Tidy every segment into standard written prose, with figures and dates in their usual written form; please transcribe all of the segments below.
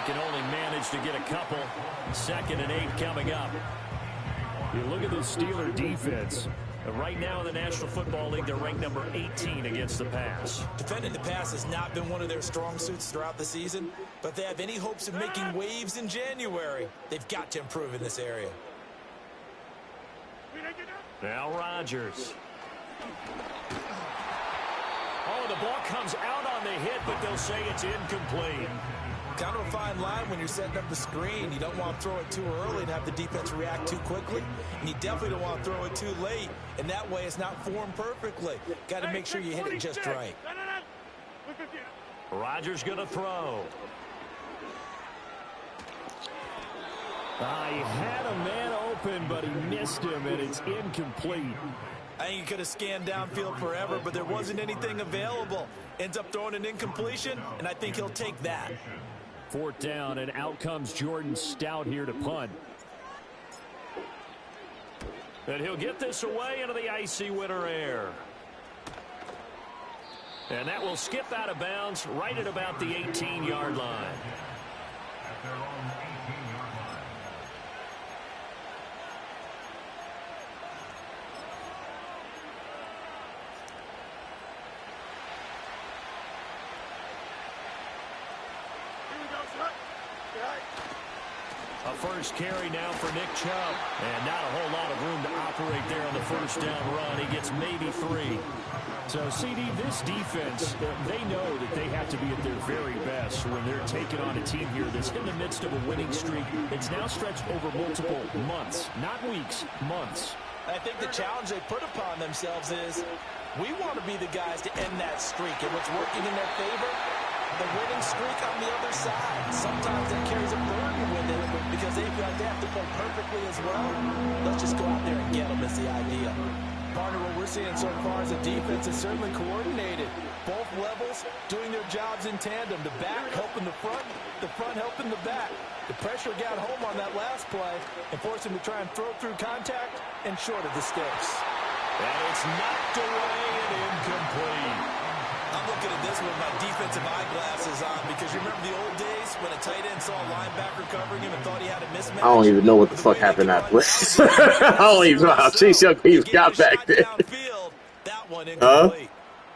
can only manage to get a couple. 2nd and 8 coming up. You look at the Steeler defense. Right now in the National Football League, they're ranked number 18 against the pass. Defending the pass has not been one of their strong suits throughout the season, but if they have any hopes of making waves in January, they've got to improve in this area. Now Rodgers. Oh, the ball comes out on the hit, but they'll say it's incomplete. Kind of a fine line when you're setting up the screen. You don't want to throw it too early and have the defense react too quickly. And you definitely don't want to throw it too late. And that way it's not formed perfectly. Got to make sure you hit it just right. Rodgers going to throw. He had a man open, but he missed him, and it's incomplete. I think he could have scanned downfield forever, but there wasn't anything available. Ends up throwing an incompletion, and I think he'll take that. 4th down, and out comes Jordan Stout here to punt. And he'll get this away into the icy winter air. And that will skip out of bounds right at about the 18-yard line. A first carry now for Nick Chubb. And not a whole lot of room to operate there on the 1st down run. He gets maybe 3. So, CD, this defense, they know that they have to be at their very best when they're taking on a team here that's in the midst of a winning streak. It's now stretched over multiple months, not weeks, months. I think the challenge they put upon themselves is we want to be the guys to end that streak. And what's working in their favor? The winning streak on the other side. Sometimes that carries a burden with it because they feel like they have to play perfectly as well. Let's just go out there and get them is the idea. Partner, what we're seeing so far is the defense is certainly coordinated. Both levels doing their jobs in tandem. The back helping the front helping the back. The pressure got home on that last play and forced him to try and throw through contact and short of the sticks. And it's knocked away and incomplete. I'm looking at this with my defensive eyeglasses on because you remember the old days when a tight end saw a linebacker covering him and thought he had a mismatch? I don't even know what the fuck happened after this. I don't even know how Chase Young got back there. That one incomplete.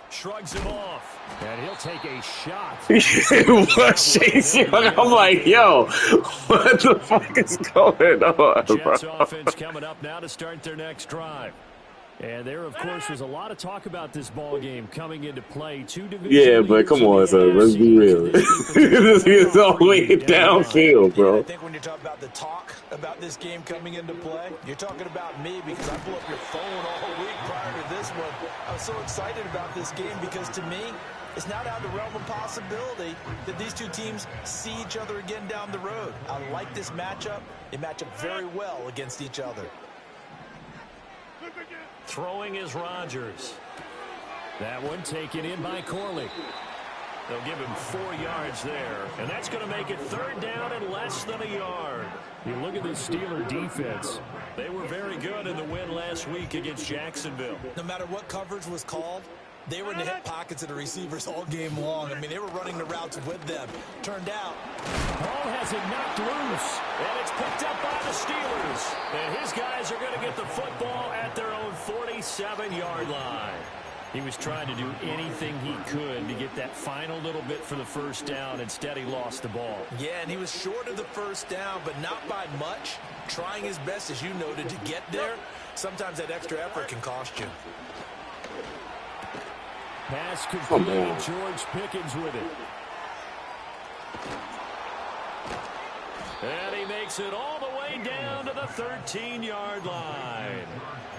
Shrugs him off. And he'll take a shot. What Chase Young? I'm like, yo, what the fuck is going on, Jets bro? offense coming up now to start their next drive. And there, of course, was a lot of talk about this ball game coming into play. Yeah, but come on, son. Let's be real. This is all the way downfield, bro. I think when you're talking about the talk about this game coming into play, you're talking about me because I blew up your phone all week prior to this one. I was so excited about this game because, to me, it's not out of the realm of possibility that these two teams see each other again down the road. I like this matchup. They match up very well against each other. Throwing is Rodgers. That one taken in by Corley. They'll give him 4 yards there. And that's going to make it 3rd down and less than a yard. You look at the Steeler defense. They were very good in the win last week against Jacksonville. No matter what coverage was called, they were in the hip pockets of the receivers all game long. I mean, they were running the routes with them. Turned out, Ball has it knocked loose, and it's picked up by the Steelers. And his guys are going to get the football at their own 47-yard line. He was trying to do anything he could to get that final little bit for the 1st down. Instead, he lost the ball. Yeah, and he was short of the 1st down, but not by much. Trying his best, as you noted, to get there. Sometimes that extra effort can cost you. Pass completed. George Pickens with it. And he makes it all the way down to the 13-yard line.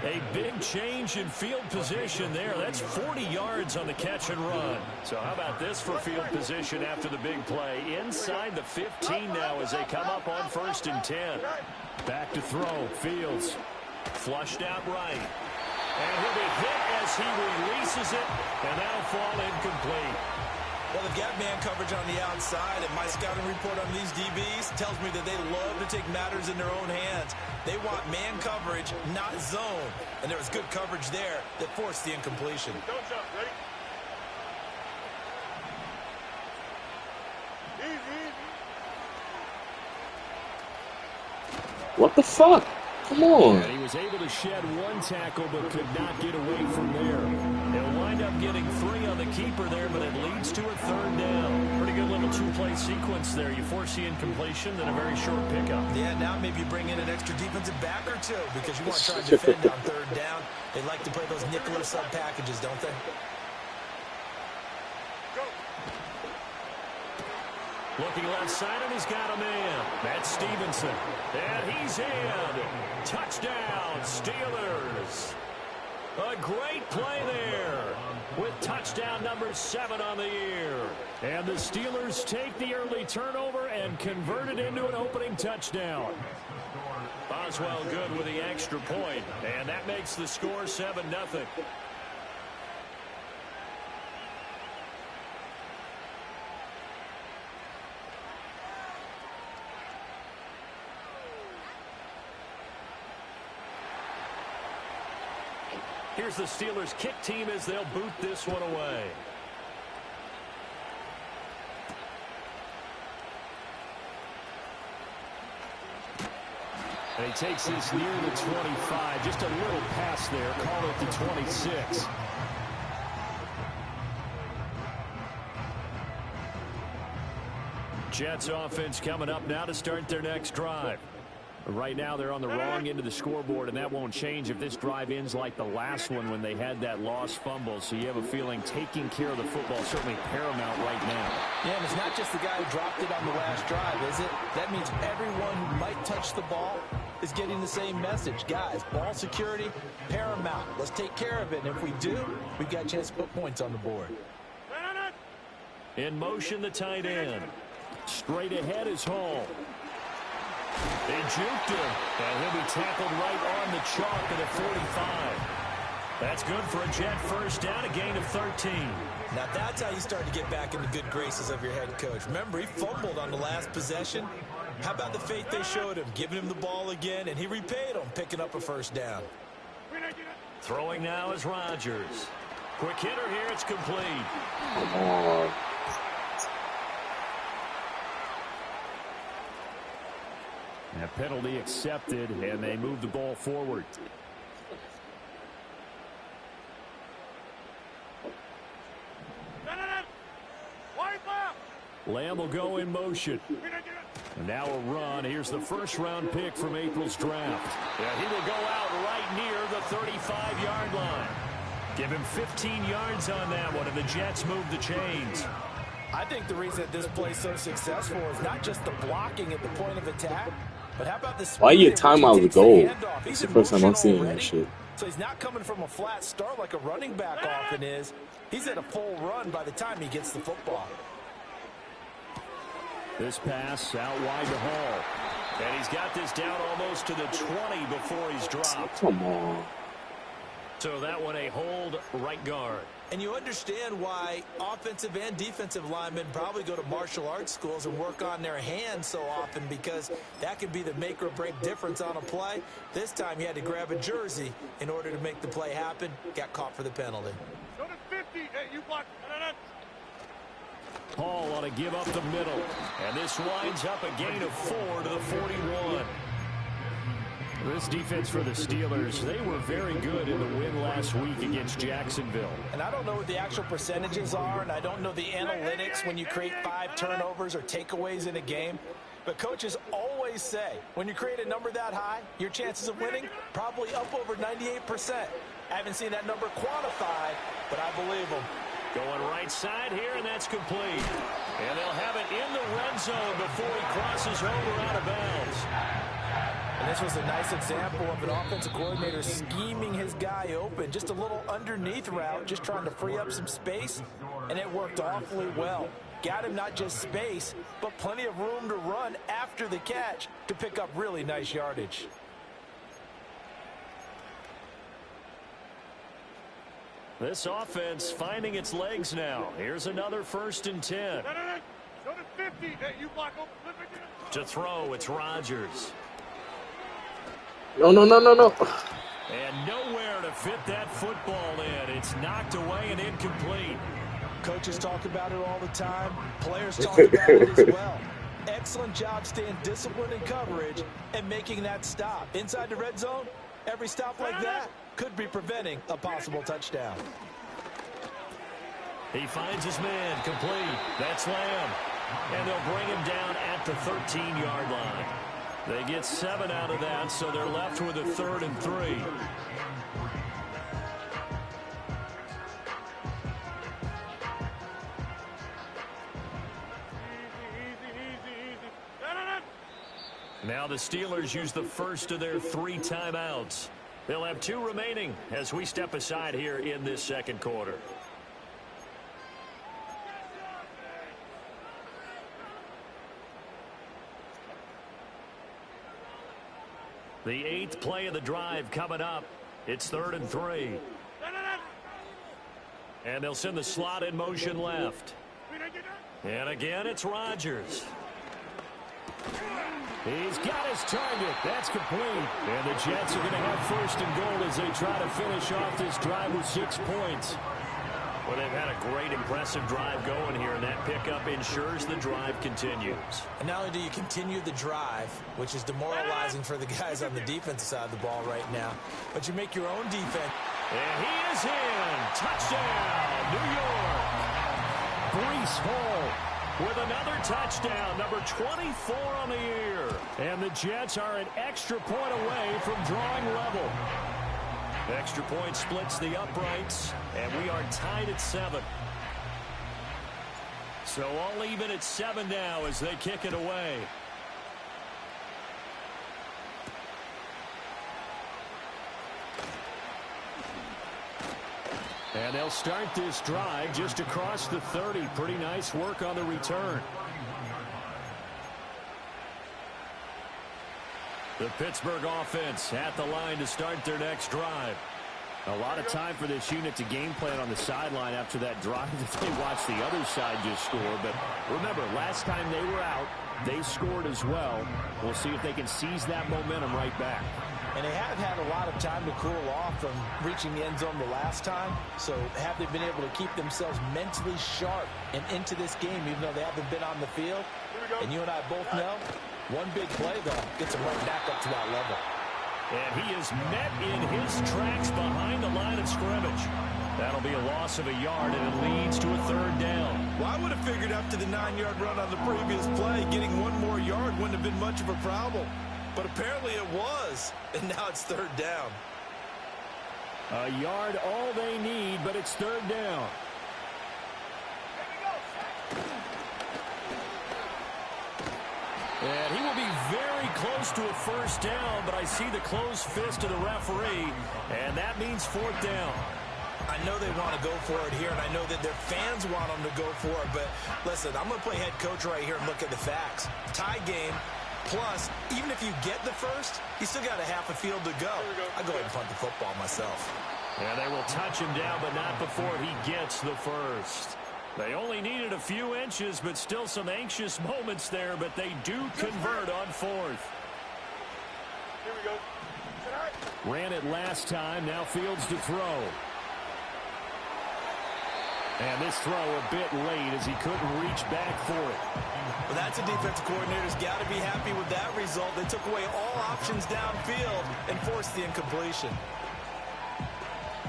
A big change in field position there. That's 40 yards on the catch and run. So how about this for field position after the big play? Inside the 15 now as they come up on 1st and 10. Back to throw. Fields flushed out right. And he'll be hit as he releases it, and that'll fall incomplete. Well, they've got man coverage on the outside, and my scouting report on these DBs tells me that they love to take matters in their own hands. They want man coverage, not zone. And there was good coverage there that forced the incompletion. Don't jump, ready? Easy, easy. What the fuck? Come on. And he was able to shed one tackle but could not get away from there. They'll wind up getting 3 on the keeper there, but it leads to a 3rd down. Pretty good little 2-play sequence there. You force the incompletion, then a very short pickup. Yeah, now maybe you bring in an extra defensive back or 2 because you want to try and defend on 3rd down. They like to play those nickel or sub packages, don't they? Looking left side, and he's got a man. That's Stevenson. And he's in. Touchdown, Steelers. A great play there with touchdown number 7 on the year. And the Steelers take the early turnover and convert it into an opening touchdown. Boswell good with the extra point, and that makes the score 7-0. Here's the Steelers kick team as they'll boot this one away. And he takes this near the 25. Just a little pass there. Call it the 26. Jets offense coming up now to start their next drive. Right now they're on the wrong end of the scoreboard, and that won't change if this drive ends like the last one when they had that lost fumble. So you have a feeling taking care of the football is certainly paramount right now. Yeah, and it's not just the guy who dropped it on the last drive, is it? That means everyone who might touch the ball is getting the same message. Guys, ball security, paramount. Let's take care of it. And if we do, we've got a chance to put points on the board. In motion, the tight end. Straight ahead is Hall. They juked him, and he'll be tackled right on the chalk at the 45. That's good for a Jet first down, a gain of 13. Now that's how you start to get back in the good graces of your head coach. Remember, he fumbled on the last possession. How about the faith they showed him, giving him the ball again, and he repaid them, picking up a first down. Throwing now is Rodgers. Quick hitter here, it's complete. Come on. A penalty accepted, and they move the ball forward. Lamb will go in motion. And now a run. Here's the first-round pick from April's draft. Yeah, he will go out right near the 35-yard line. Give him 15 yards on that one, and the Jets move the chains. I think the reason that this play's so successful is not just the blocking at the point of attack, but how about this? Why your timeout was gold? It's the first time I'm seeing that shit. So he's not coming from a flat start like a running back often is. He's at a full run by the time he gets the football. This pass out wide to Hall. And he's got this down almost to the 20 before he's dropped. Come on. So that one a hold right guard. And you understand why offensive and defensive linemen probably go to martial arts schools and work on their hands so often, because that could be the make or break difference on a play. This time he had to grab a jersey in order to make the play happen. Got caught for the penalty. Go to 50. Hey, you block. Hall ought to give up the middle. And this winds up a gain of 4 to the 41. This defense for the Steelers, they were very good in the win last week against Jacksonville. And I don't know what the actual percentages are, and I don't know the analytics when you create 5 turnovers or takeaways in a game. But coaches always say, when you create a number that high, your chances of winning probably up over 98%. I haven't seen that number quantified, but I believe them. Going right side here, and that's complete. And they'll have it in the red zone before he crosses over out of bounds. And this was a nice example of an offensive coordinator scheming his guy open. Just a little underneath route, just trying to free up some space, and it worked awfully well. Got him not just space, but plenty of room to run after the catch to pick up really nice yardage. This offense finding its legs now. Here's another 1st and 10. Go to 50. Hey, you block open. To throw, it's Rodgers. No. And nowhere to fit that football in. It's knocked away and incomplete. Coaches talk about it all the time. Players talk about it as well. excellent job staying disciplined in coverage and making that stop. Inside the red zone, every stop like that could be preventing a possible touchdown. He finds his man complete. That's Lamb. And they'll bring him down at the 13-yard line. They get 7 out of that, so they're left with a 3rd and 3. Now the Steelers use the first of their 3 timeouts. They'll have 2 remaining as we step aside here in this second quarter. The 8th play of the drive coming up. It's 3rd and 3. And they'll send the slot in motion left. And again, it's Rodgers. He's got his target. That's complete. And the Jets are going to have 1st and goal as they try to finish off this drive with 6 points. Well, they've had a great, impressive drive going here, and that pickup ensures the drive continues. And not only do you continue the drive, which is demoralizing for the guys on the defensive side of the ball right now, but you make your own defense. And he is in. Touchdown, New York. Breece Hall with another touchdown, number 24 on the year. And the Jets are an extra point away from drawing level. Extra point splits the uprights, and we are tied at 7. So all even at 7 now as they kick it away. And they'll start this drive just across the 30. Pretty nice work on the return. The Pittsburgh offense at the line to start their next drive. A lot of time for this unit to game plan on the sideline after that drive if they watch the other side just score. But remember, last time they were out, they scored as well. We'll see if they can seize that momentum right back. And they have had a lot of time to cool off from reaching the end zone the last time. So have they been able to keep themselves mentally sharp and into this game, even though they haven't been on the field? And you and I both know, one big play, though, gets them right back up to that level. And he is met in his tracks behind the line of scrimmage. That'll be a loss of a yard, and it leads to a 3rd down. Well, I would have figured after the 9-yard run on the previous play, getting 1 more yard wouldn't have been much of a problem. But apparently it was, and now it's 3rd down. A yard all they need, but it's 3rd down. And he will be very close to a 1st down, but I see the closed fist of the referee, and that means 4th down. I know they want to go for it here, and I know that their fans want them to go for it, but listen, I'm going to play head coach right here and look at the facts. Tie game, plus, even if you get the 1st, you still got a half a field to go. I'll go ahead and punt the football myself. And they will touch him down, but not before he gets the 1st. They only needed a few inches, but still some anxious moments there, but they do convert on 4th. Here we go. Ran it last time, now Fields to throw. And this throw a bit late as he couldn't reach back for it. Well, that's a defensive coordinator's got to be happy with that result. They took away all options downfield and forced the incompletion.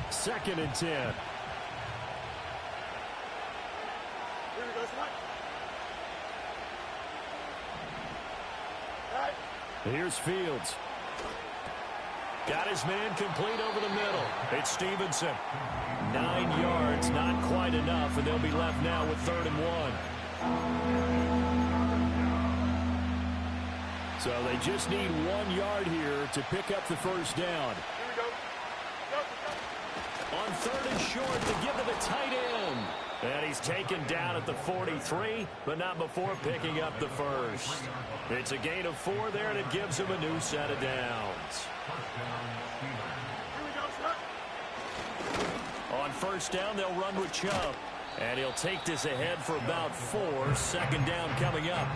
2nd and 10. Here's Fields. Got his man complete over the middle. It's Stevenson. 9 yards, not quite enough, and they'll be left now with 3rd and 1. So they just need 1 yard here to pick up the 1st down. Here we go. On 3rd and short to give to the tight end. And he's taken down at the 43, but not before picking up the 1st. It's a gain of 4 there, and it gives him a new set of downs. On 1st down, they'll run with Chubb. And he'll take this ahead for about 4. 2nd down coming up.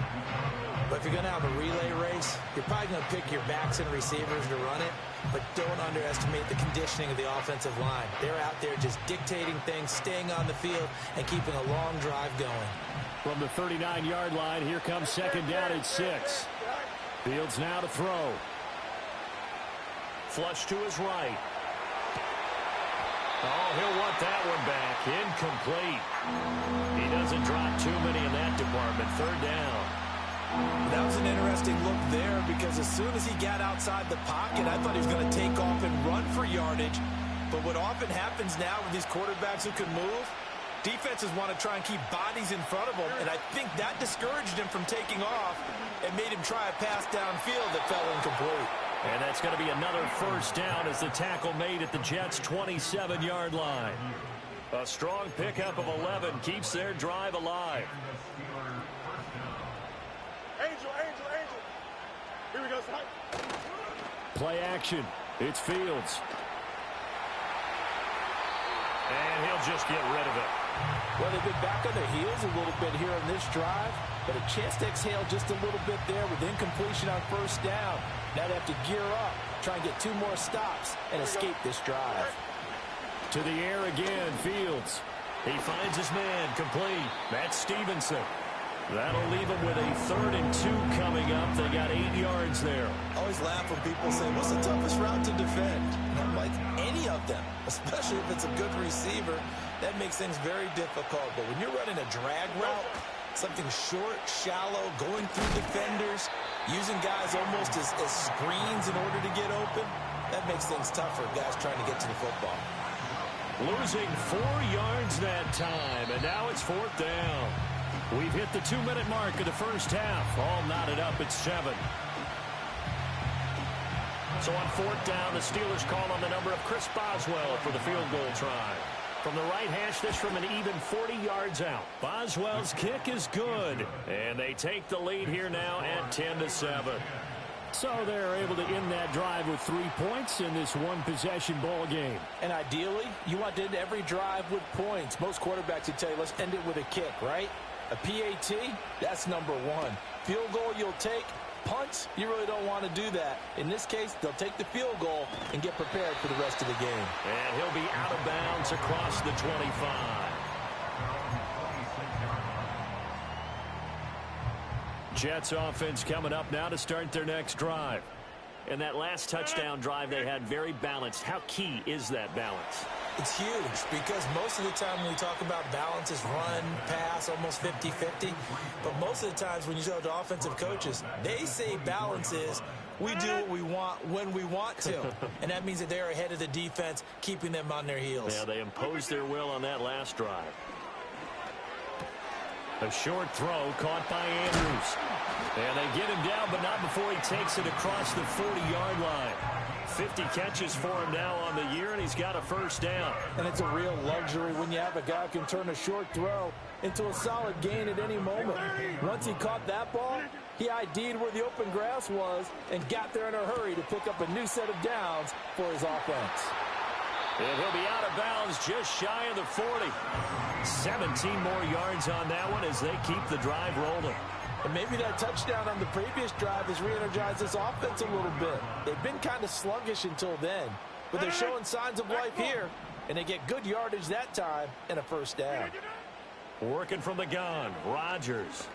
But if you're going to have a relay race, you're probably going to pick your backs and receivers to run it, but don't underestimate the conditioning of the offensive line. They're out there just dictating things, staying on the field, and keeping a long drive going. From the 39-yard line, here comes second down at 6. Fields now to throw. Flush to his right. Oh, he'll want that one back. Incomplete. He doesn't drop too many in that department. Third down. That was an interesting look there because as soon as he got outside the pocket, I thought he was going to take off and run for yardage. But what often happens now with these quarterbacks who can move, defenses want to try and keep bodies in front of them, and I think that discouraged him from taking off and made him try a pass downfield that fell incomplete. And that's going to be another first down as the tackle made at the Jets' 27-yard line. A strong pickup of 11 keeps their drive alive. Angel. Here we go, Snipe. Play action. It's Fields. And he'll just get rid of it. Well, they've been back on their heels a little bit here on this drive, but a chance to exhale just a little bit there with incompletion on first down. Now they have to gear up, try and get 2 more stops, and escape this drive. To the air again, Fields. He finds his man complete. That's Stevenson. That'll leave him with a 3rd and 2 coming up. They got 8 yards there. I always laugh when people say, what's the toughest route to defend? And I'm like, any of them, especially if it's a good receiver. That makes things very difficult. But when you're running a drag route, something short, shallow, going through defenders, using guys almost as screens in order to get open, that makes things tougher, guys trying to get to the football. Losing 4 yards that time, and now it's 4th down. We've hit the 2-minute mark of the first half. All knotted up at 7. So on 4th down, the Steelers call on the number of Chris Boswell for the field goal try. From the right hash, this from an even 40 yards out. Boswell's kick is good. And they take the lead here now at 10-7. So they're able to end that drive with 3 points in this one-possession ball game. And ideally, you want to end every drive with points. Most quarterbacks would tell you, let's end it with a kick, right? A PAT, that's number 1. Field goal you'll take. Punts, you really don't want to do that. In this case, they'll take the field goal and get prepared for the rest of the game. And he'll be out of bounds across the 25. Jets offense coming up now to start their next drive. And that last touchdown drive they had very balanced. How key is that balance? It's huge because most of the time when we talk about balance is run, pass, almost 50-50. But most of the times when you talk to offensive coaches, they say balance is we do what we want when we want to. And that means that they're ahead of the defense, keeping them on their heels. Yeah, they imposed their will on that last drive. A short throw caught by Andrews. And they get him down, but not before he takes it across the 40-yard line. 50 catches for him now on the year, and he's got a first down. And it's a real luxury when you have a guy who can turn a short throw into a solid gain at any moment. Once he caught that ball, he ID'd where the open grass was and got there in a hurry to pick up a new set of downs for his offense. And he'll be out of bounds just shy of the 40. 17 more yards on that one as they keep the drive rolling. And maybe that touchdown on the previous drive has re-energized this offense a little bit. They've been kind of sluggish until then, but they're showing signs of life here, and they get good yardage that time and a first down. Working from the gun, Rodgers.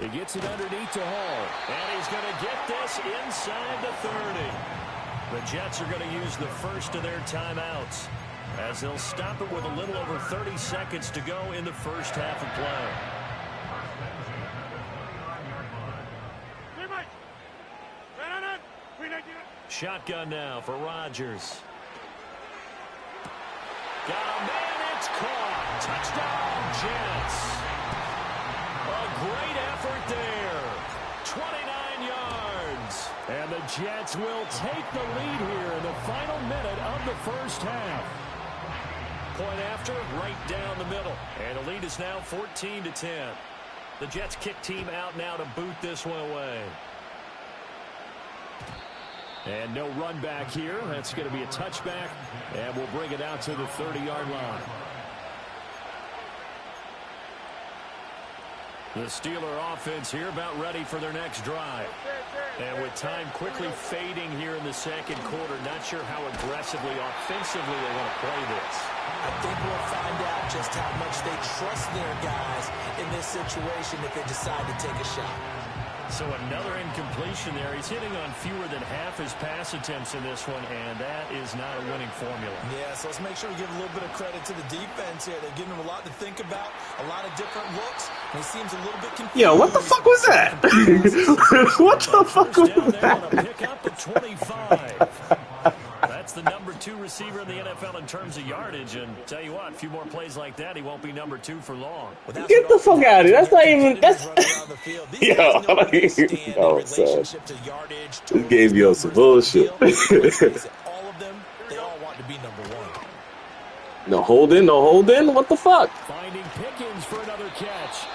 He gets it underneath to Hall. And he's going to get this inside the 30. The Jets are going to use the first of their timeouts as they'll stop it with a little over 30 seconds to go in the first half of play. Shotgun now for Rodgers. Got a man, it's caught. Touchdown, Jets. A great effort there. 29 yards. And the Jets will take the lead here in the final minute of the first half. Point after, right down the middle. And the lead is now 14-10. The Jets kick team out now to boot this one away. And no run back here. That's going to be a touchback. And we'll bring it out to the 30-yard line. The Steeler offense here about ready for their next drive. And with time quickly fading here in the second quarter, not sure how aggressively, offensively they want to play this. I think we'll find out just how much they trust their guys in this situation if they decide to take a shot. So another incompletion there. He's hitting on fewer than half his pass attempts in this one, and that is not a winning formula. Yeah, so let's make sure we give a little bit of credit to the defense here. They're giving him a lot to think about, a lot of different looks, and he seems a little bit confused. Yo, what the fuck was that? What the fuck was that? On a pickup of 25. That's the number 2 receiver in the NFL in terms of yardage. And tell you what, a few more plays like that, he won't be number 2 for long. Get the fuck out of here. That's not even. That's. Yo, I don't even know, son. This gave you some bullshit. All of them, they all want to be number 1. No holding, no holding. What the fuck? Finding Pickens for another catch.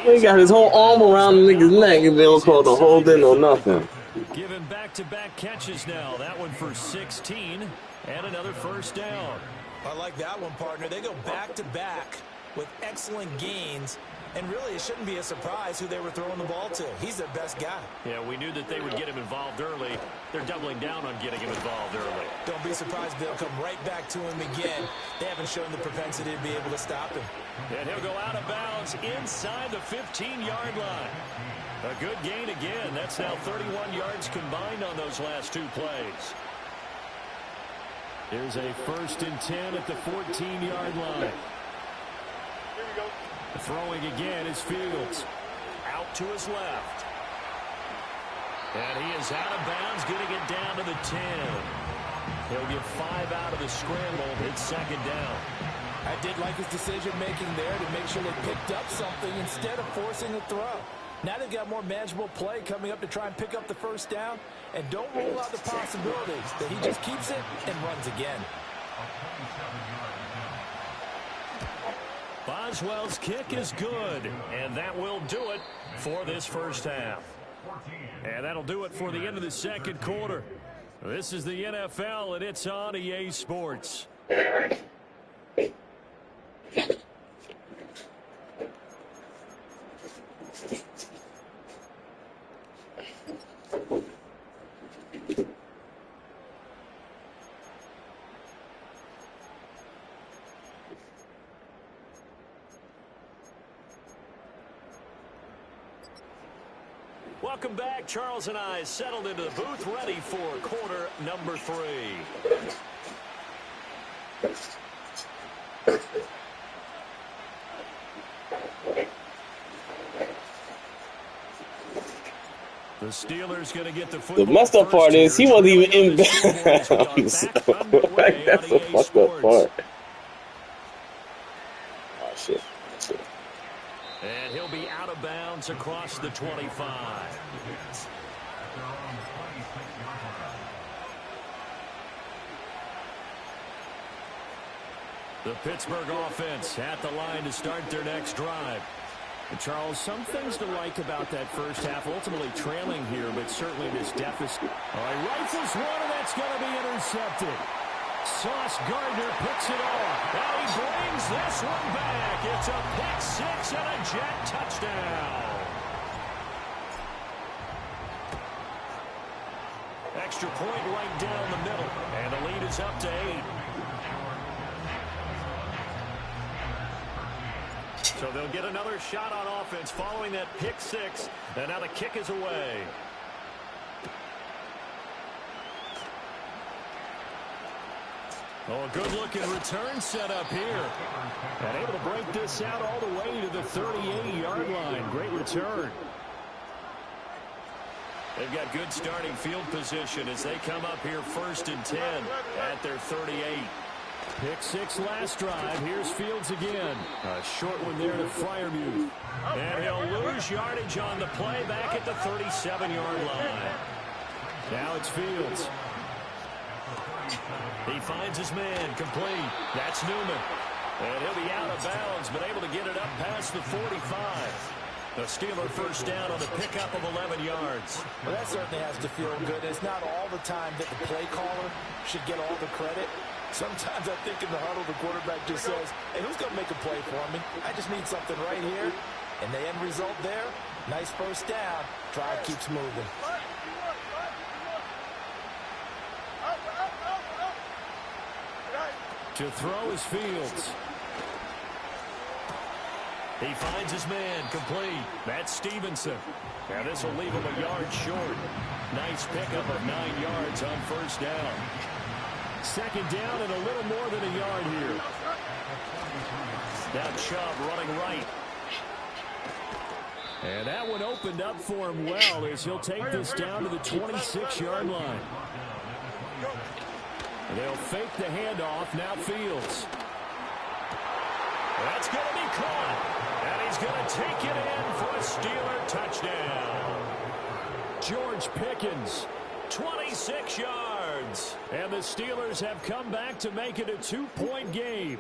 He got his whole arm around the nigga's neck and they don't call the holding or nothing. Given back-to-back catches now. That one for 16 and another first down. I like that one, partner. They go back-to-back with excellent gains. And really, it shouldn't be a surprise who they were throwing the ball to. He's their best guy. Yeah, we knew that they would get him involved early. They're doubling down on getting him involved early. Don't be surprised they'll come right back to him again. They haven't shown the propensity to be able to stop him. And he'll go out of bounds inside the 15-yard line. A good gain again. That's now 31 yards combined on those last 2 plays. Here's a 1st and 10 at the 14-yard line. Throwing again is Fields. Out to his left. And he is out of bounds, getting it down to the 10. He'll get 5 out of the scramble. It's 2nd down. I did like his decision-making there to make sure they picked up something instead of forcing a throw. Now they've got more manageable play coming up to try and pick up the first down. And don't rule out the possibilities that he just keeps it and runs again. Boswell's kick is good, and that will do it for this first half. And that'll do it for the end of the second quarter. This is the NFL, and it's on EA Sports. Welcome back. Charles and I settled into the booth, ready for quarter number 3. The Steelers going to get the football. The messed up part is he wasn't even in bounds. Like, that's the fucked up part. Oh, shit. And he'll be out of bounds across the 25. The Pittsburgh offense at the line to start their next drive. And Charles, some things to like about that first half. Ultimately trailing here, but certainly this deficit. All right, rifles one, and that's going to be intercepted. Sauce Gardner picks it off. Now he brings this one back. It's a pick 6 and a Jet touchdown. Extra point right down the middle. And the lead is up to 8. So they'll get another shot on offense following that pick 6. And now the kick is away. Oh, a good-looking return set up here. And able to break this out all the way to the 38-yard line. Great return. They've got good starting field position as they come up here 1st and 10 at their 38. Pick 6 last drive. Here's Fields again. A short one there to Freiermuth. And he'll lose yardage on the play back at the 37-yard line. Now it's Fields. He finds his man, complete. That's Newman. And he'll be out of bounds, but able to get it up past the 45. The Steeler first down on the pickup of 11 yards. Well, that certainly has to feel good. It's not all the time that the play caller should get all the credit. Sometimes I think in the huddle, the quarterback just says, hey, who's going to make a play for me? I just need something right here. And the end result there, nice first down. Drive keeps moving. To throw is Fields. He finds his man, complete. That's Stevenson. Now this will leave him a yard short. Nice pickup of 9 yards on first down. Second down and a little more than a yard here. Now Chubb running right. And that one opened up for him well as he'll take this down to the 26-yard line. They'll fake the handoff. Now Fields. That's going to be caught. And he's going to take it in for a Steeler touchdown. George Pickens, 26 yards. And the Steelers have come back to make it a 2-point game.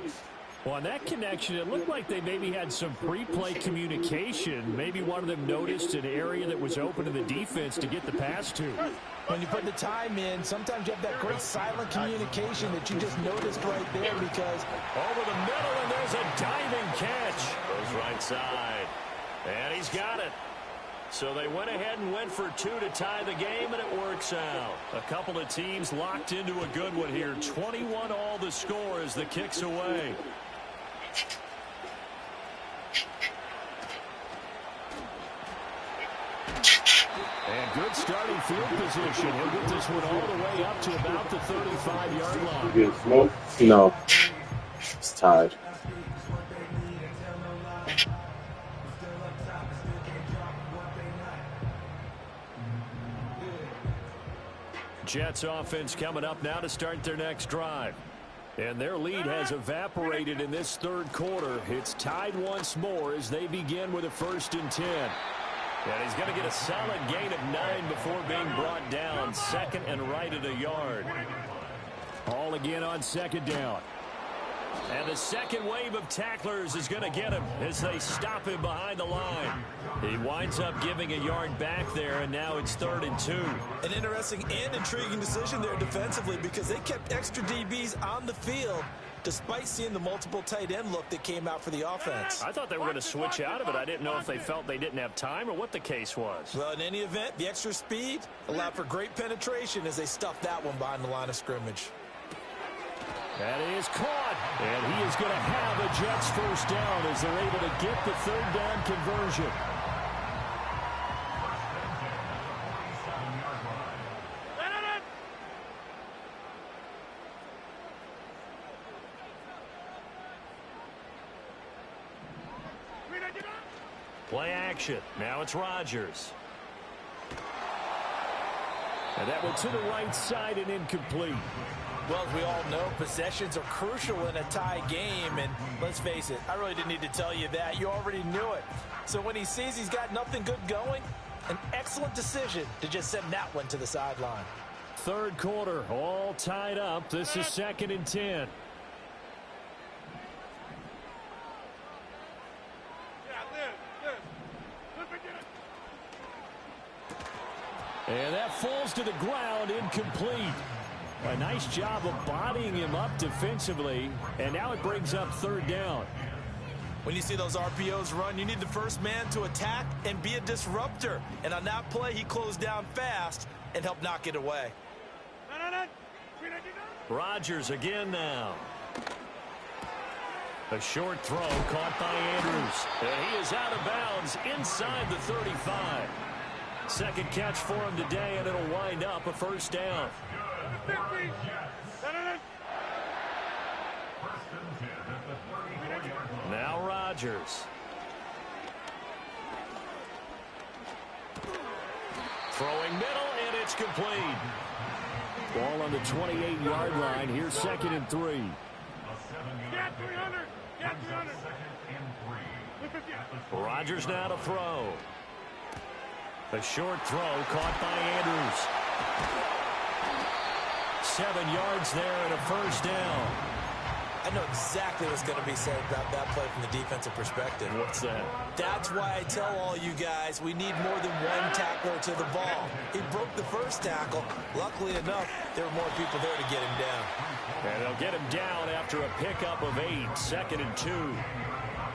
Well, on that connection, it looked like they maybe had some pre-play communication. Maybe one of them noticed an area that was open to the defense to get the pass to. When you put the time in, sometimes you have that great silent communication that you just noticed right there because over the middle, and there's a diving catch. Goes right side. And he's got it. So they went ahead and went for 2 to tie the game, and it works out. A couple of teams locked into a good one here. 21 all the score as the kick's away. And good starting field position. He'll get this one all the way up to about the 35-yard line. You get smoke? No. It's tied. Jets offense coming up now to start their next drive. And their lead has evaporated in this third quarter. It's tied once more as they begin with a 1st and 10. And he's going to get a solid gain of 9 before being brought down. 2nd and right at a yard. All again on 2nd down. And the second wave of tacklers is going to get him as they stop him behind the line. He winds up giving a yard back there, and now it's 3rd and 2. An interesting and intriguing decision there defensively because they kept extra DBs on the field despite seeing the multiple tight end look that came out for the offense. I thought they were going to switch out of it. I didn't know if they felt they didn't have time or what the case was. Well, in any event, the extra speed allowed for great penetration as they stuffed that one behind the line of scrimmage. That is caught, and he is going to have a Jets first down as they're able to get the 3rd down conversion. Play action. Now it's Rodgers. And that went to the right side and incomplete. Well, as we all know, possessions are crucial in a tie game, and let's face it, I really didn't need to tell you that. You already knew it. So when he sees he's got nothing good going, an excellent decision to just send that one to the sideline. Third quarter, all tied up. This is 2nd and 10. And that falls to the ground, incomplete. A nice job of bodying him up defensively, and now it brings up 3rd down. When you see those RPOs run, you need the first man to attack and be a disruptor. And on that play, he closed down fast and helped knock it away. Rodgers again now. A short throw caught by Andrews. And he is out of bounds inside the 35. Second catch for him today, and it'll wind up a first down. Now Rodgers. Throwing middle, and it's complete. Ball on the 28-yard line. Here's 2nd and 3. Rodgers now to throw. A short throw caught by Andrews. 7 yards there and a first down. I know exactly what's going to be said about that play from the defensive perspective. What's that? That's why I tell all you guys we need more than one tackler to the ball. He broke the first tackle. Luckily enough, there were more people there to get him down. And they'll get him down after a pickup of 8. 2nd and 2.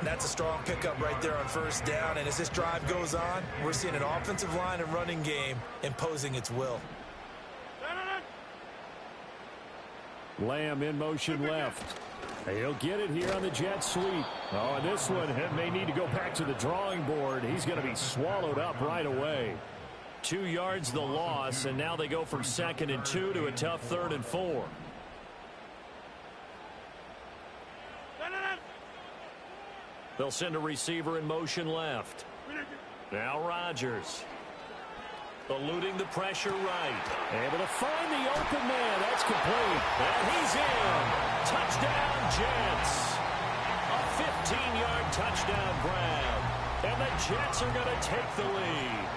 That's a strong pickup right there on first down. And as this drive goes on, we're seeing an offensive line and running game imposing its will. Lamb in motion left. He'll get it here on the jet sweep. Oh, and this one may need to go back to the drawing board. He's going to be swallowed up right away. 2 yards the loss, and now they go from 2nd and 2 to a tough 3rd and 4. They'll send a receiver in motion left. Now Rodgers. Eluding the pressure right. Able to find the open man. That's complete. And he's in. Touchdown, Jets. A 15-yard touchdown grab. And the Jets are going to take the lead.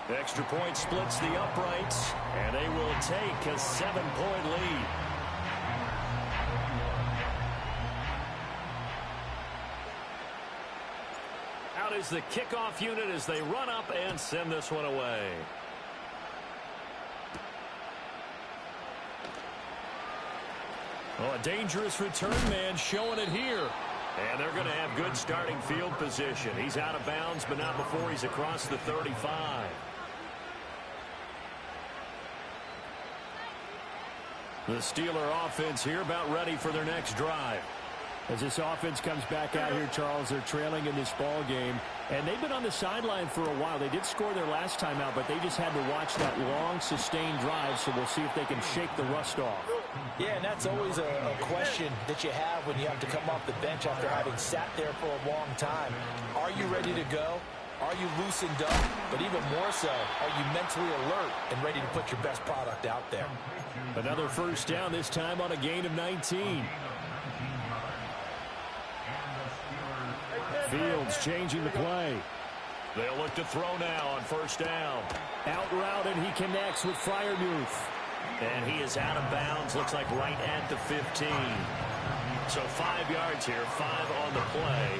The extra point splits the uprights, and they will take a 7-point lead. Out is the kickoff unit as they run up and send this one away. Oh, a dangerous return man showing it here. And they're going to have good starting field position. He's out of bounds, but not before he's across the 35. The Steeler offense here about ready for their next drive. As this offense comes back out here, Charles, they're trailing in this ball game. And they've been on the sideline for a while. They did score their last time out, but they just had to watch that long, sustained drive, so we'll see if they can shake the rust off. Yeah, and that's always a question that you have when you have to come off the bench after having sat there for a long time. Are you ready to go? Are you loosened up? But even more so, are you mentally alert and ready to put your best product out there? Another first down, this time on a gain of 19. Fields changing the play. They'll look to throw now on first down. Out route, and he connects with Freiermuth. And he is out of bounds, looks like right at the 15. So 5 yards here, 5 on the play.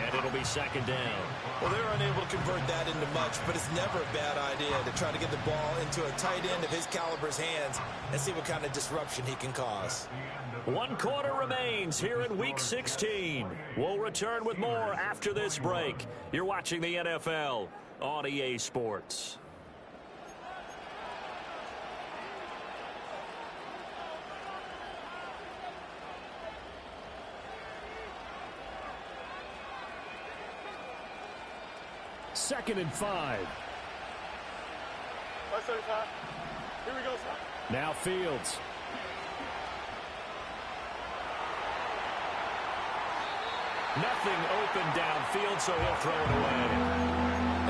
And it'll be second down. Well, they're unable to convert that into much, but it's never a bad idea to try to get the ball into a tight end of his caliber's hands and see what kind of disruption he can cause. 1 quarter remains here in Week 16. We'll return with more after this break. You're watching the NFL on EA Sports. Second and 5. Let's 35. Here we go, son. Now Fields. Nothing open downfield, so he'll throw it away.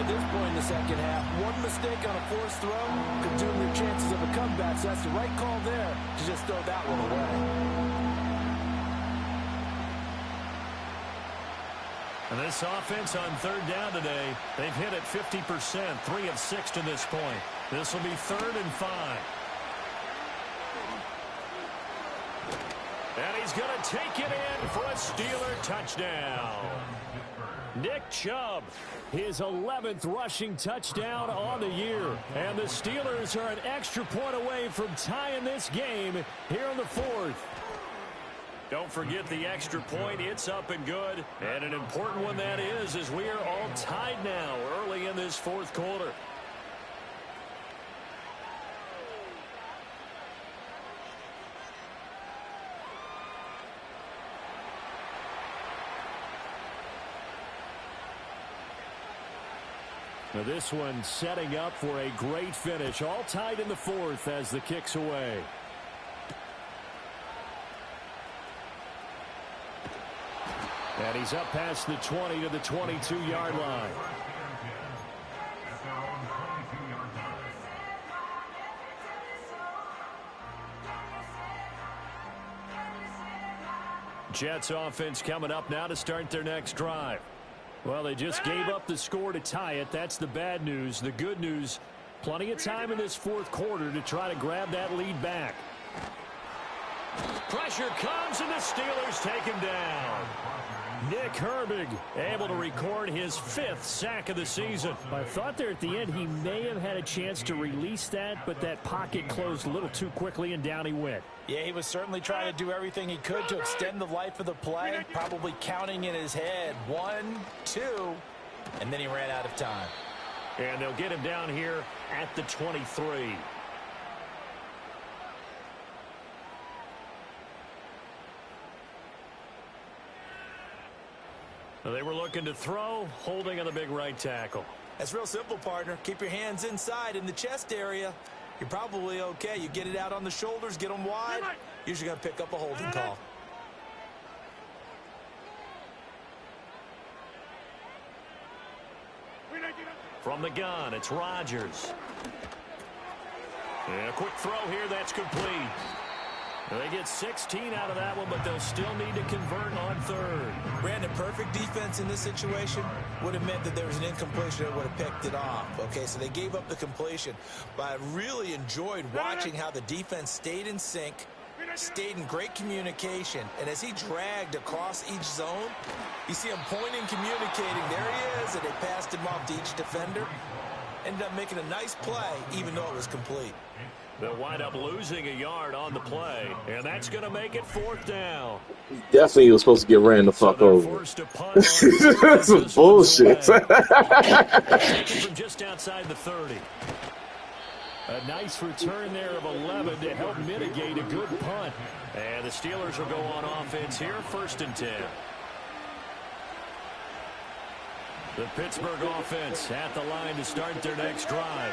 At this point in the second half, one mistake on a forced throw could doom your chances of a comeback, so that's the right call there to just throw that one away. And this offense on third down today, they've hit it 50%, 3 of 6 to this point. This will be 3rd and 5. And he's going to take it in for a Steeler touchdown. Nick Chubb, his 11th rushing touchdown on the year. And the Steelers are an extra point away from tying this game here in the 4th. Don't forget the extra point. It's up and good. And an important one that is, as we are all tied now early in this 4th quarter. Now this one setting up for a great finish. All tied in the 4th as the kick's away. And he's up past the 20 to the 22-yard line. Jets offense coming up now to start their next drive. Well, they just gave up the score to tie it. That's the bad news. The good news, plenty of time in this 4th quarter to try to grab that lead back. Pressure comes, and the Steelers take him down. Nick Herbig able to record his 5th sack of the season. I thought there at the end he may have had a chance to release that, but that pocket closed a little too quickly, and down he went. Yeah, he was certainly trying to do everything he could to extend the life of the play, probably counting in his head 1, 2, and then he ran out of time. And they'll get him down here at the 23. They were looking to throw, holding on the big right tackle. That's real simple, partner. Keep your hands inside in the chest area. You're probably okay. You get it out on the shoulders, get them wide. Usually going to pick up a holding call. From the gun, it's Rodgers. And a quick throw here, that's complete. They get 16 out of that one, but they'll still need to convert on 3rd. Brandon, perfect defense in this situation would have meant that there was an incompletion that would have picked it off. Okay, so they gave up the completion. But I really enjoyed watching how the defense stayed in sync, stayed in great communication. And as he dragged across each zone, you see him pointing, communicating. There he is, and they passed him off to each defender. Ended up making a nice play, even though it was complete. They'll wind up losing a yard on the play, and that's going to make it 4th down. Definitely was supposed to get ran the fuck over. That's some bullshit. From just outside the 30. A nice return there of 11 to help mitigate a good punt. And the Steelers will go on offense here, 1st and 10. The Pittsburgh offense at the line to start their next drive.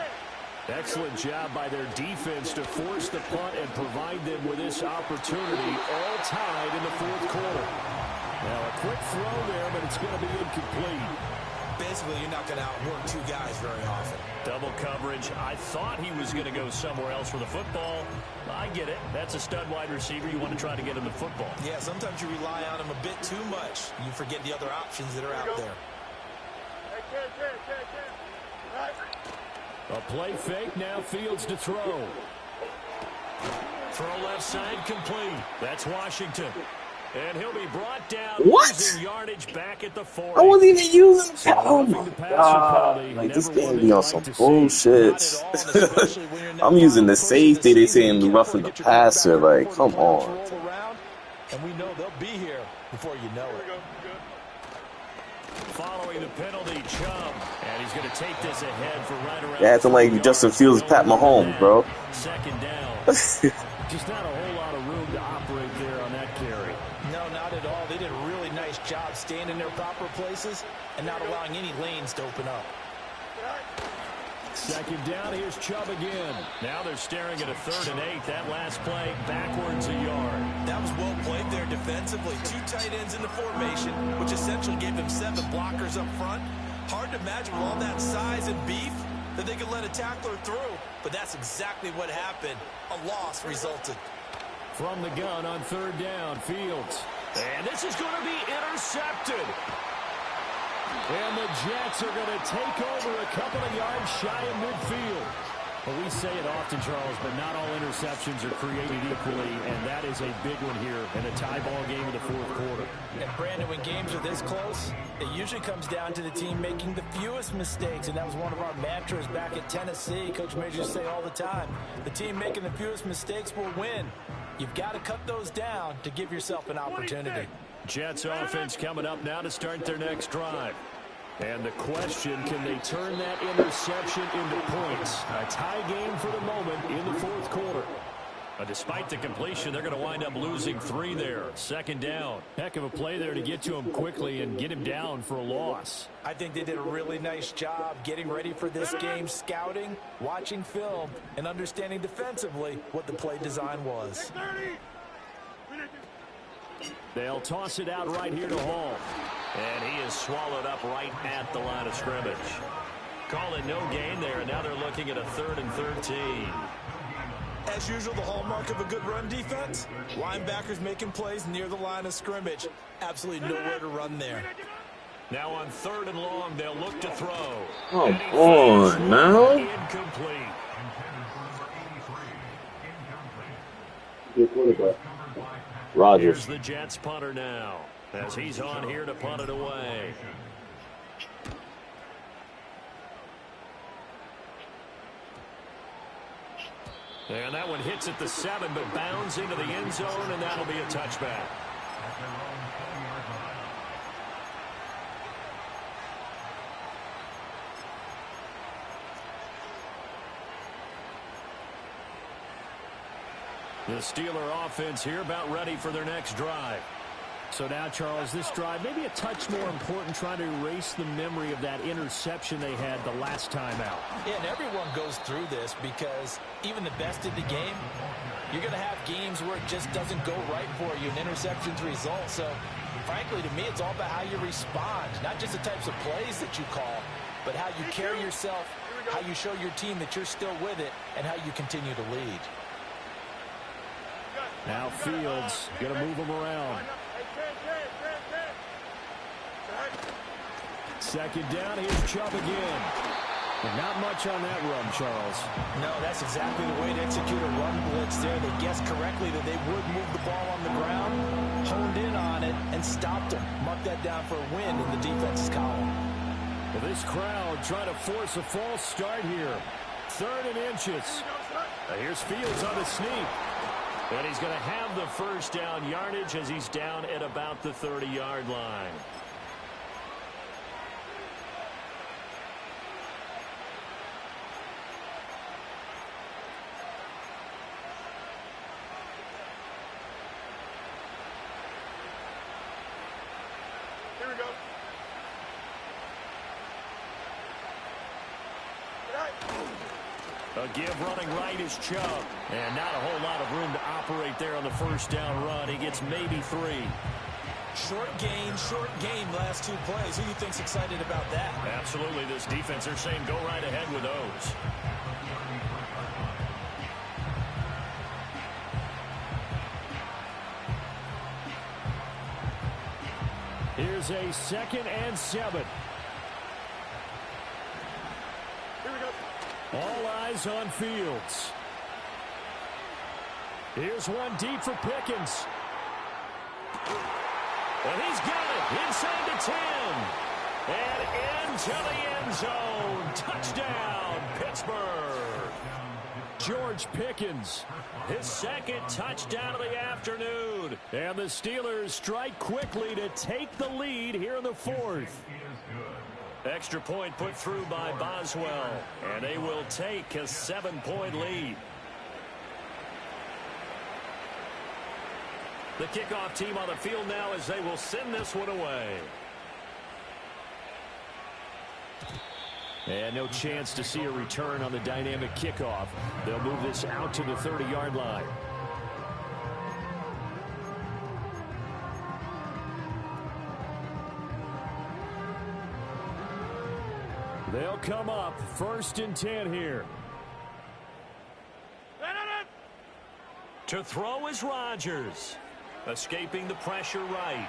Excellent job by their defense to force the punt and provide them with this opportunity, all tied in the 4th quarter. Now a quick throw there, but it's going to be incomplete. Basically, you're not going to outwork 2 guys very often. Double coverage. I thought he was going to go somewhere else for the football. I get it. That's a stud wide receiver. You want to try to get him the football. Yeah, sometimes you rely on him a bit too much. You forget the other options that are out there. A play fake, now Fields to throw. Throw left side complete. That's Washington. And he'll be brought down. What? Losing yardage back at the 40. I wasn't even using. Oh my god! Like this game be on some bullshit. I'm using the safety. They saying roughing the passer. Like, come on. And we know they'll be here before you know it. Following the penalty, Chubb. And he's going to take this ahead for right around. Yeah, acting like Justin Fields, Pat Mahomes, bro. 2nd down. Just not a whole lot of room to operate there on that carry. No, not at all. They did a really nice job staying in their proper places and not allowing any lanes to open up. 2nd down, here's Chubb again. Now they're staring at a 3rd and 8. That last play, backwards a yard. That was well played there defensively. 2 tight ends in the formation, which essentially gave them 7 blockers up front. Hard to imagine with all that size and beef that they could let a tackler through. But that's exactly what happened. A loss resulted. From the gun on 3rd down, Fields. And this is going to be intercepted. And the Jets are going to take over a couple of yards shy of midfield. Well, we say it often, Charles, but not all interceptions are created equally, and that is a big one here in a tie ball game in the 4th quarter. And, Brandon, when games are this close, it usually comes down to the team making the fewest mistakes, and that was one of our mantras back at Tennessee. Coach Major used to say all the time, the team making the fewest mistakes will win. You've got to cut those down to give yourself an opportunity. Jets offense coming up now to start their next drive. And the question, can they turn that interception into points? A tie game for the moment in the 4th quarter. Despite the completion, they're going to wind up losing 3 there. 2nd down. Heck of a play there to get to him quickly and get him down for a loss. I think they did a really nice job getting ready for this game, scouting, watching film, and understanding defensively what the play design was. They'll toss it out right here to Hall. And he is swallowed up right at the line of scrimmage. Call it no gain there, and now they're looking at a 3rd and 13. As usual, the hallmark of a good run defense, linebackers making plays near the line of scrimmage. Absolutely nowhere to run there. Now on 3rd and long, they'll look to throw. Come on, now. Incomplete. Rodgers. Here's the Jets punter now. as he's on here to punt it away. And that one hits at the 7, but bounds into the end zone, and that'll be a touchback. The Steeler offense here about ready for their next drive. So now, Charles, this drive maybe a touch more important, trying to erase the memory of that interception they had the last time out. Yeah, and everyone goes through this because even the best in the game, you're going to have games where it just doesn't go right for you, and interceptions result. So, frankly, to me, it's all about how you respond, not just the types of plays that you call, but how you carry yourself, how you show your team that you're still with it, and how you continue to lead. Now Fields going to move him around. Second down, here's Chubb again. Not much on that run, Charles. No, that's exactly the way to execute a run blitz there. They guessed correctly that they would move the ball on the ground, honed in on it, and stopped them. Mark that down for a win in the defense's column. Well, this crowd trying to force a false start here. 3rd and inches. Here's Fields on the sneak. And he's going to have the first down yardage as he's down at about the 30-yard line. Here we go. A give running right is Chubb. And not a whole lot of room to operate there on the first down run. He gets maybe 3. Short game, last 2 plays. Who do you think's excited about that? Absolutely. This defense, they're saying go right ahead with those. Here's a 2nd and 7. Here we go. All eyes on Fields. Here's one deep for Pickens. And he's got it inside the 10. And into the end zone. Touchdown, Pittsburgh. George Pickens. His 2nd touchdown of the afternoon. And the Steelers strike quickly to take the lead here in the 4th. Extra point put through by Boswell. And they will take a 7-point lead. The kickoff team on the field now as they will send this one away. And no chance to see a return on the dynamic kickoff. They'll move this out to the 30-yard line. They'll come up 1st and 10 here. To throw is Rodgers. Escaping the pressure right.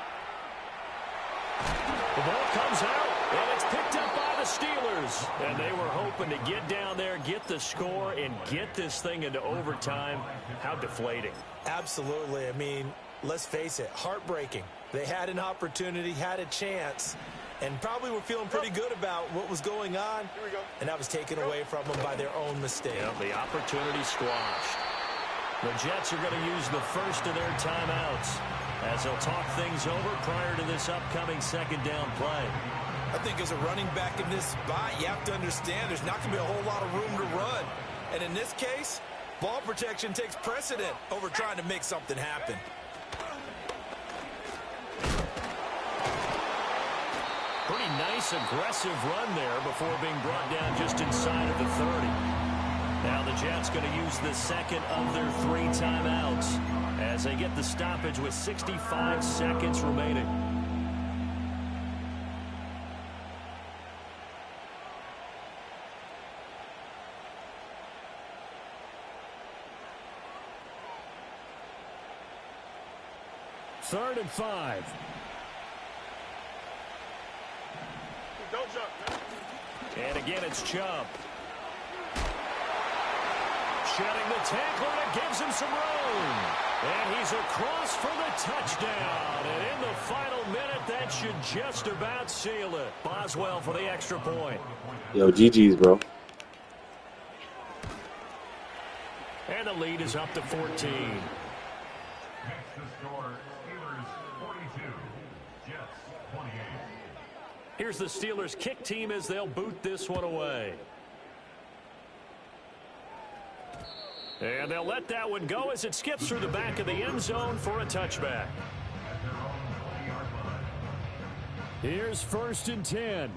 The ball comes out, and it's picked up by the Steelers. And they were hoping to get down there, get the score, and get this thing into overtime. How deflating. Absolutely. I mean, let's face it, heartbreaking. They had an opportunity, had a chance, and probably were feeling pretty good about what was going on. And that was taken away from them by their own mistake. Yep, the opportunity squashed. The Jets are going to use the first of their timeouts as they'll talk things over prior to this upcoming 2nd down play. I think as a running back in this spot, you have to understand there's not going to be a whole lot of room to run. And in this case, ball protection takes precedent over trying to make something happen. Pretty nice, aggressive run there before being brought down just inside of the 30. Now the Jets going to use the 2nd of their 3 timeouts as they get the stoppage with 65 seconds remaining. Third and 5. Don't jump, man. And again, it's Chubb. Shedding the tackler, and it gives him some room. And he's across for the touchdown. And in the final minute, that should just about seal it. Boswell for the extra point. Yo, GG's, bro. And the lead is up to 14. Here's the Steelers kick team as they'll boot this one away. And they'll let that one go as it skips through the back of the end zone for a touchback. Here's 1st and 10.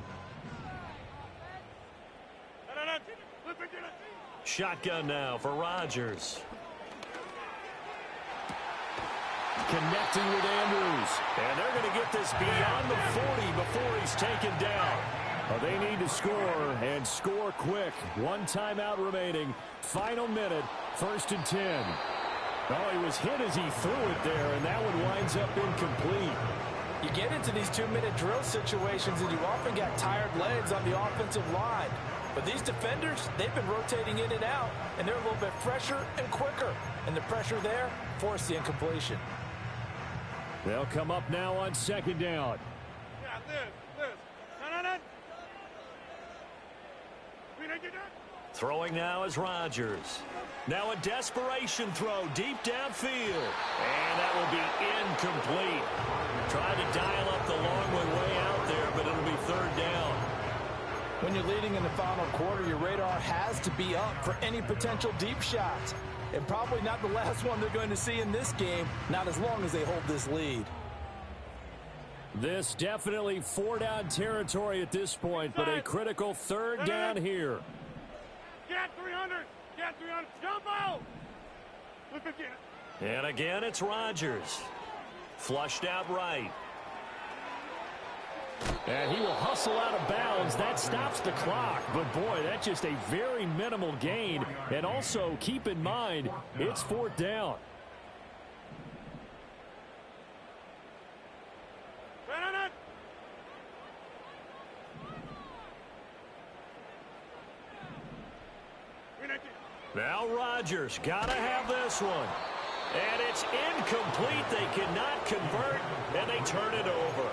Shotgun now for Rodgers. Connecting with Andrews. And they're going to get this beyond the 40 before he's taken down. Well, they need to score, and score quick. One timeout remaining. Final minute, 1st and 10. Oh, he was hit as he threw it there, and that one winds up incomplete. You get into these 2-minute drill situations, and you often got tired legs on the offensive line. But these defenders, they've been rotating in and out, and they're a little bit fresher and quicker. And the pressure there forced the incompletion. They'll come up now on 2nd down. Throwing now is Rodgers. Now a desperation throw deep downfield. And that will be incomplete. Tried to dial up the long way out there, but it'll be 3rd down. When you're leading in the final quarter, your radar has to be up for any potential deep shots. And probably not the last one they're going to see in this game, not as long as they hold this lead. This definitely 4-down territory at this point, but a critical 3rd down here. Get 300! Get 300! Jump out! And again, it's Rodgers. Flushed out right. And he will hustle out of bounds. That stops the clock. But, boy, that's just a very minimal gain. And also, keep in mind, it's 4th down. Now Rodgers got to have this one. And it's incomplete. They cannot convert, and they turn it over.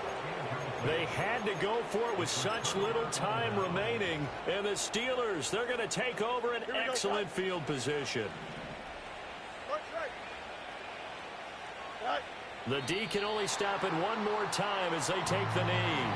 They had to go for it with such little time remaining. And the Steelers, they're going to take over an excellent field position. The D can only stop it one more time as they take the knee.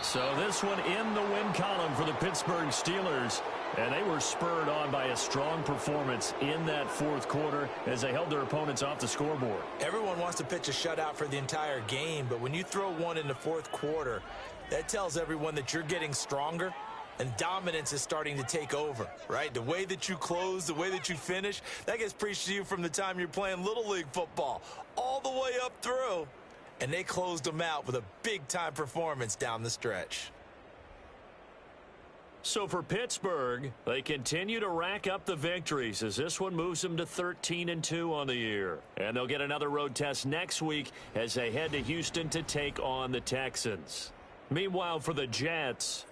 So this one in the win column for the Pittsburgh Steelers. And they were spurred on by a strong performance in that 4th quarter as they held their opponents off the scoreboard. Everyone wants to pitch a shutout for the entire game, but when you throw one in the 4th quarter, that tells everyone that you're getting stronger and dominance is starting to take over, right? The way that you close, the way that you finish, that gets preached to you from the time you're playing Little League football all the way up through. And they closed them out with a big-time performance down the stretch. So for Pittsburgh, they continue to rack up the victories as this one moves them to 13-2 on the year. And they'll get another road test next week as they head to Houston to take on the Texans. Meanwhile, for the Jets,